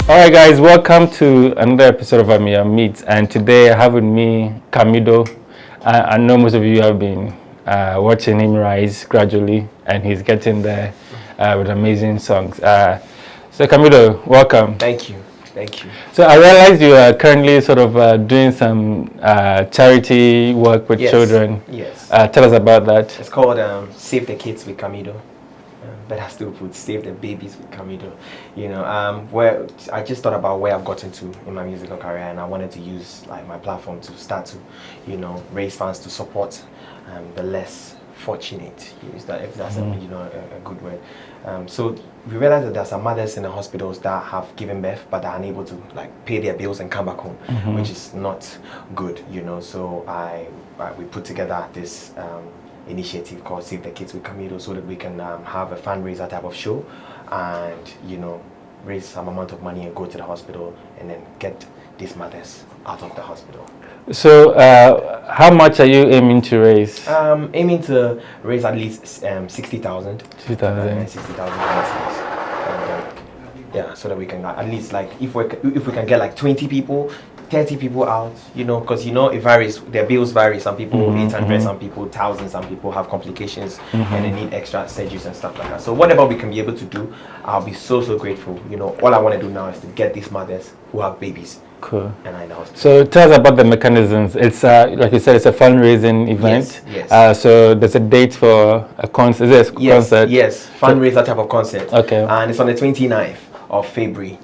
All right, guys, welcome to another episode of Ameyaw Meets. And today I have with me Camidoh. I know most of you have been watching him rise gradually, and he's getting there with amazing songs. So, Camidoh, welcome. Thank you. Thank you. So, I realized you are currently sort of doing some charity work with children. Yes. Tell us about that. It's called Save the Kids with Camidoh. But I still put Save the Babies with Camidoh. You know, where I just thought about where I've gotten to in my musical career, and I wanted to use like my platform to start to, raise funds to support the less fortunate. If that's a good word. So we realized that there are some mothers in the hospitals that have given birth but are unable to like pay their bills and come back home, which is not good. So we put together this initiative called Save the Kids with Camidoh, so that we can have a fundraiser type of show and raise some amount of money and go to the hospital and then get these mothers out of the hospital. So how much are you aiming to raise? Aiming to raise at least 60,000. 60,000. 60,000. Yeah, so that we can at least like if we can get like 20 people, 30 people out, because it varies. Their bills vary. Some people 800, some people 1,000, some people have complications and they need extra surgeries and stuff like that. So whatever we can be able to do, I'll be so grateful. All I want to do now is to get these mothers who have babies. Cool. And I know. So tell us about the mechanisms. It's like you said, it's a fundraising event. Yes. So there's a date for a concert. Is there a concert? Yes, fundraiser type of concert. Okay. And it's on the 29th of February.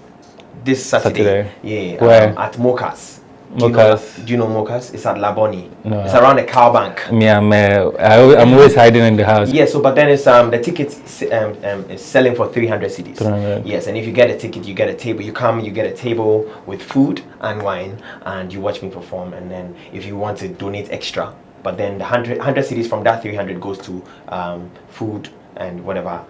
This Saturday. Yeah. Where? At Mokas. Do you know Mokas? It's at Laboni. No. It's around the cow bank. I'm always hiding in the house. Yeah, so but then it's the ticket is selling for 300 cedis. 300. Yes, and if you get a ticket, you get a table. You come, you get a table with food and wine, and you watch me perform. And then if you want to donate extra, but then the 100 cedis from that 300 goes to food and whatever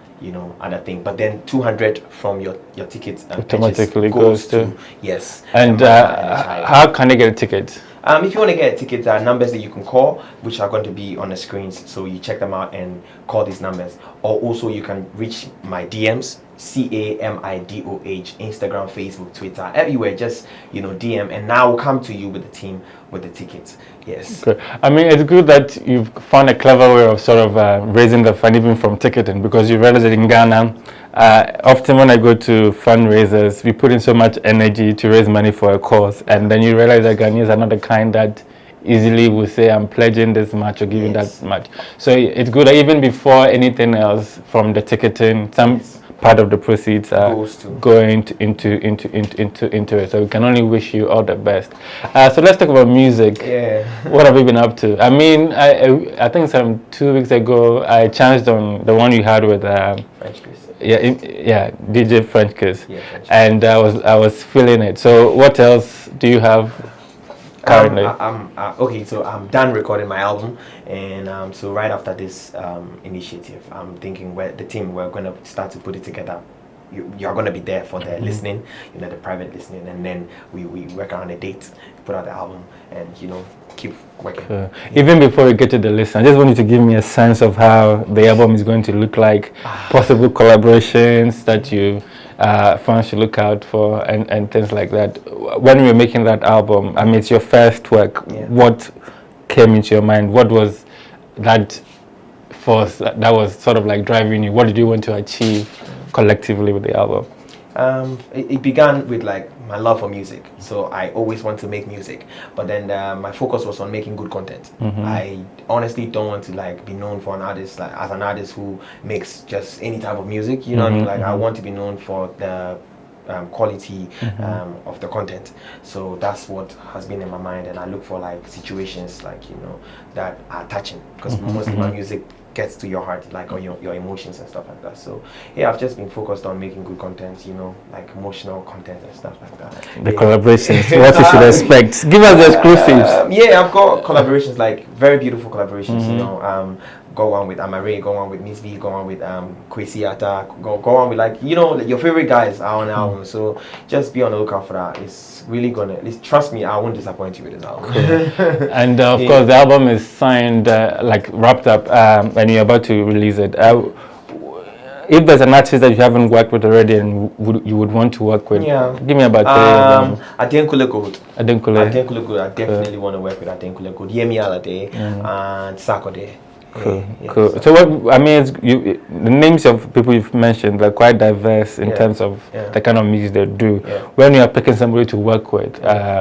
other thing, but then 200 from your tickets automatically goes to yes. And how can I get a ticket? If you want to get a ticket, there are numbers that you can call, which are going to be on the screens, so you check them out and call these numbers. Or also you can reach my DMs, CAMIDOH, Instagram, Facebook, Twitter, everywhere. Just DM, and now we'll come to you with the team with the tickets. Yes. Okay. I mean, it's good that you've found a clever way of sort of raising the fund even from ticketing, because you realize that in Ghana, often when I go to fundraisers, we put in so much energy to raise money for a cause, and then you realize that Ghanaians are not the kind that easily will say, I'm pledging this much or giving that much. So it's good that even before anything else from the ticketing, some part of the proceeds going into it. So we can only wish you all the best. So let's talk about music. Yeah. What have you been up to? I mean, I think some 2 weeks ago I chanced on the one you had with French Kiss. Yeah, DJ French Kiss. Yeah, French Kiss. And I was feeling it. So what else do you have currently? Okay, so I'm done recording my album, and so right after this initiative, I'm thinking we're going to start to put it together. You're going to be there for the listening, the private listening, and then we work around a date, put out the album, and keep working. Sure. Even before we get to the list, I just want you to give me a sense of how the album is going to look like, possible collaborations that you fans should look out for, and things like that. When we were making that album, I mean, it's your first work. Yeah. What came into your mind? What was that force that was sort of like driving you? What did you want to achieve collectively with the album? It began with like my love for music, so I always want to make music, but then my focus was on making good content. I honestly don't want to like be known for an artist, like as an artist who makes just any type of music, what I mean? Like I want to be known for the quality of the content. So that's what has been in my mind, and I look for like situations like that are touching, because mostly my music gets to your heart, like, or your emotions and stuff like that. So yeah, I've just been focused on making good content, like emotional content and stuff like that. The collaborations, what you should expect. Give us the exclusives. Yeah, I've got collaborations, like very beautiful collaborations. Go on with Amare, go on with Miss V, go on with Kwesi Atta, go on with like your favorite guys are on the album. So just be on the lookout for that. It's really gonna, trust me, I won't disappoint you with this album. Cool. And of course the album is signed, like wrapped up, and you're about to release it. if there's an artist that you haven't worked with already and you would want to work with, give me about 3 of them. Adenkule Gold. Adenkule Gold. I definitely want to work with Adenkule Gold. Ameyaw TV and Sakode. Cool, cool. So what I mean is, the names of people you've mentioned, they're quite diverse in terms of the kind of music they do. When you are picking somebody to work with,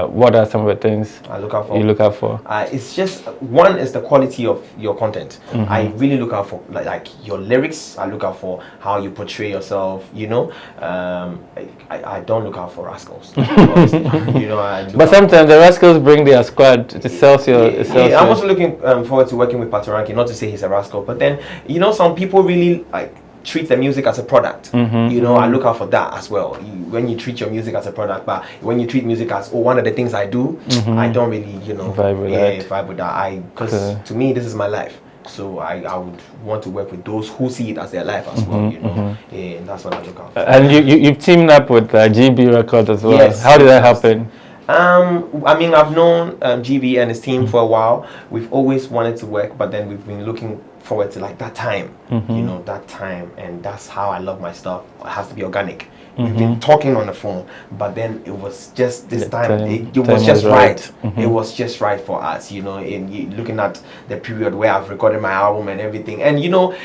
what are some of the things I look out for? You look out for? It's just, one is the quality of your content. I really look out for like your lyrics. I look out for how you portray yourself. You know, I don't look out for rascals. You know, but sometimes the rascals bring their squad. It sells your. I'm also looking forward to working with Patoranking. Not to say he's a rascal, but then, you know, some people really like treat the music as a product. You know, I look out for that as well. When you treat your music as a product, but when you treat music as one of the things I do, I don't really, you know, vibe with that. Because to me, this is my life. So I would want to work with those who see it as their life as well, you know. And that's what I look out for. And you've teamed up with GB Records as well. Yes. How did that happen? I mean, I've known GB and his team for a while. We've always wanted to work, but then we've been looking forward to like that time, you know, that time. And that's how I love my stuff. It has to be organic. We've been talking on the phone, but then it was just this time. It was just right. It was just right for us, you know. In looking at the period where I've recorded my album and everything, and you know,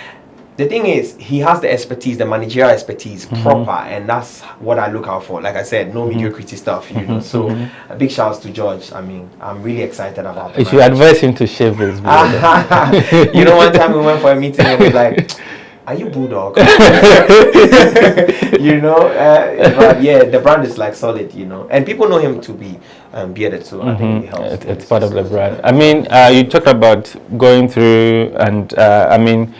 the thing is, he has the expertise, the managerial expertise, proper, and that's what I look out for. Like I said, no mediocrity stuff, you know. So, a big shout out to George. I mean, I'm really excited about it. You should advise him to shave his beard. You know, one time we went for a meeting and we were like, "Are you Bulldog?" You know, but yeah, the brand is like solid, you know, and people know him to be bearded, so I think it helps. It's part of the brand. I mean, you talked about going through, and I mean,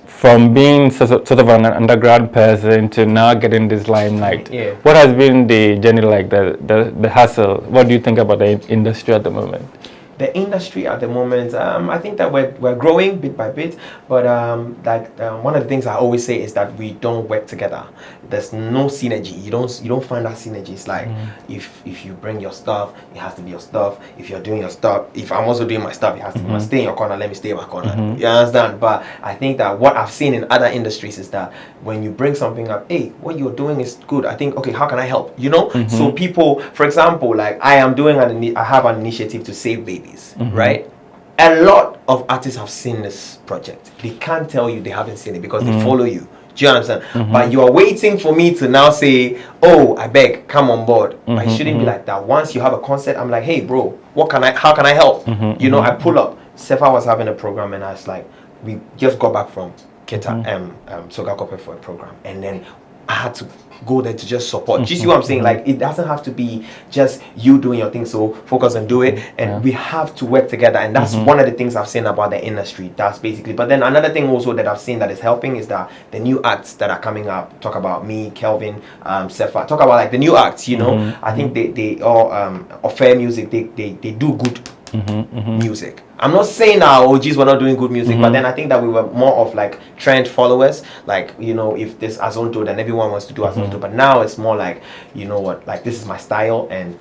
from being sort of an underground person to now getting this limelight. What has been the journey like, the hustle? What do you think about the industry at the moment? The industry at the moment, I think that we're growing bit by bit, but one of the things I always say is that we don't work together. There's no synergy. You don't find that synergy. It's like if you bring your stuff, it has to be your stuff. If you're doing your stuff, if I'm also doing my stuff, it has to be stay in your corner. Let me stay in my corner. You understand? But I think that what I've seen in other industries is that when you bring something up, hey, what you're doing is good. I think, okay, how can I help? You know. So people, for example, like I have an initiative to save babies, right? A lot of artists have seen this project. They can't tell you they haven't seen it because they follow you. Do you understand? But you are waiting for me to now say, oh, I beg, come on board. But it shouldn't be like that. Once you have a concept, I'm like, hey, bro, how can I help? You know, I pull up. Sefa was having a program, and I was like, we just got back from Keta, Soga Kope for a program, and then I had to go there to just support. Do you see what I'm saying? Like, it doesn't have to be just you doing your thing, so focus and do it. And we have to work together. And that's one of the things I've seen about the industry. That's basically. But then another thing also that I've seen that is helping is that the new acts that are coming up, talk about me, Kelvin, Sefa, talk about like the new acts, you know. I think they all offer music, they do good music. I'm not saying our OGs were not doing good music, but then I think that we were more of like trend followers. Like, you know, if this Azonto, then everyone wants to do Azonto. But now it's more like, you know what, like this is my style. And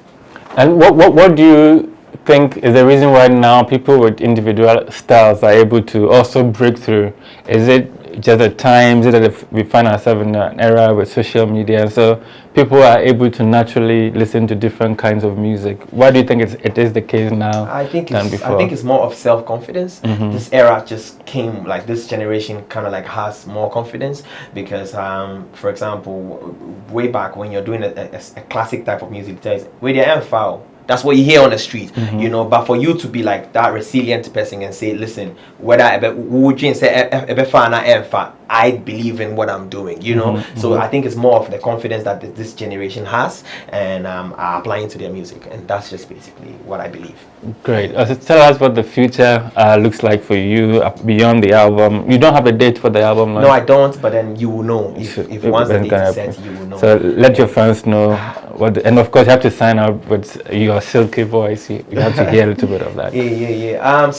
what do you think is the reason why now people with individual styles are able to also break through? Is it just the times that we find ourselves in an era with social media, and so people are able to naturally listen to different kinds of music? Why do you think it is the case now? I think it's more of self-confidence. This era just came, like this generation kind of like has more confidence because, for example, way back when you're doing a classic type of music, where they are foul. That's what you hear on the street, you know. But for you to be like that resilient person and say, listen, whether I believe in what I'm doing, you know. So I think it's more of the confidence that this generation has and are applying to their music, and that's just basically what I believe. Great. So tell us what the future looks like for you beyond the album. You don't have a date for the album? No, I don't. But then you will know if once the date is set, you will know. So let your fans know and of course you have to sign up with your silky voice. You have to hear a little bit of that. Yeah.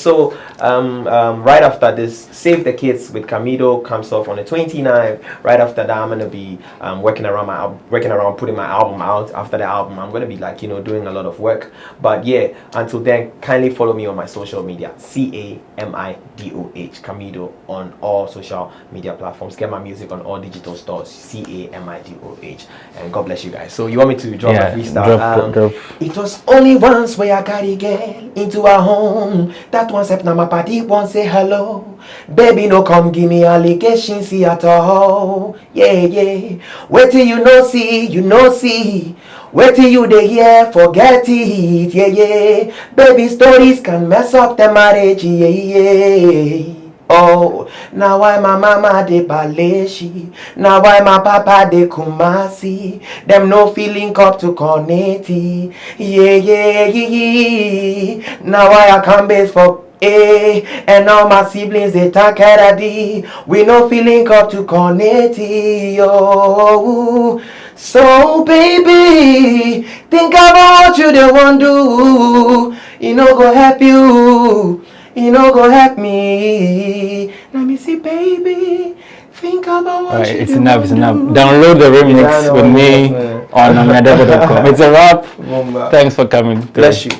Right after this, Save the Kids with Camidoh comes off on the 29th. Right after that, I'm gonna be working around putting my album out. After the album, I'm gonna be like, you know, doing a lot of work. But yeah, until then, kindly follow me on my social media, Camidoh, Camidoh, on all social media platforms. Get my music on all digital stores, Camidoh, and God bless you guys. So you want me to drop a freestyle? Drop. It was only once where I carry girl into a home. That one step now my party won't say hello. Baby no come give me allegation see at all. Yeah. Wait till you know see. Wait till you dey hear, forget it. Yeah. Baby stories can mess up the marriage. Yeah. Oh, now why my mama de Baleshi? Now why my papa de Kumasi? Them no feeling up to Corneti. Yeah. Now why I come base for A, and all my siblings they talk at D. We no feeling up to Corneti. Oh, so baby, think about what you they want do. You know go help you. You know, go help me. Let me see, baby. Think about what Alright, you it's do enough. do. Download the remix with me on Ameyaw.com. It's a wrap. Thanks for coming. Bless you.